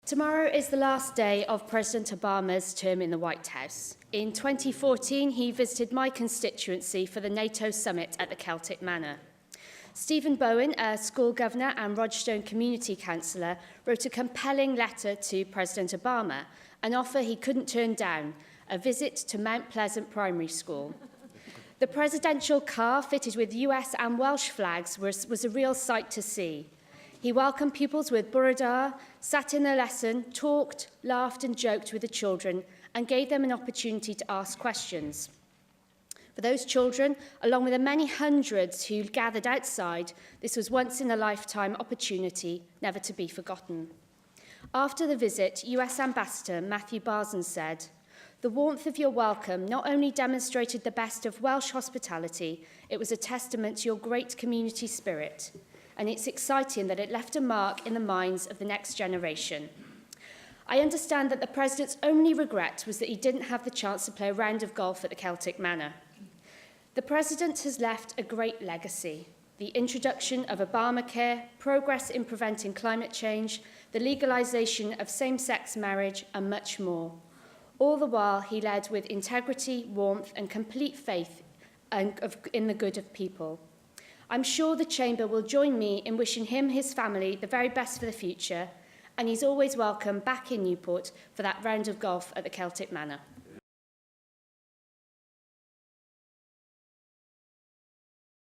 Tomorrow is the last day of President Obama's term in the White House. In 2014, he visited my constituency for the NATO summit at the Celtic Manor. Stephen Bowen, a school governor and Rogerstone community councillor, wrote a compelling letter to President Obama, an offer he couldn't turn down, a visit to Mount Pleasant Primary School. The presidential car, fitted with US and Welsh flags, was a real sight to see. He welcomed pupils with Bwrdd, sat in their lesson, talked, laughed and joked with the children and gave them an opportunity to ask questions. For those children, along with the many hundreds who gathered outside, this was once-in-a-lifetime opportunity never to be forgotten. After the visit, US Ambassador Matthew Barson said, "The warmth of your welcome not only demonstrated the best of Welsh hospitality, it was a testament to your great community spirit. And it's exciting that it left a mark in the minds of the next generation. I understand that the President's only regret was that he didn't have the chance to play a round of golf at the Celtic Manor. The President has left a great legacy: the introduction of Obamacare, progress in preventing climate change, the legalisation of same-sex marriage, and much more. All the while, he led with integrity, warmth, and complete faith in the good of people. I'm sure the Chamber will join me in wishing him and his family the very best for the future, and he's always welcome back in Newport for that round of golf at the Celtic Manor."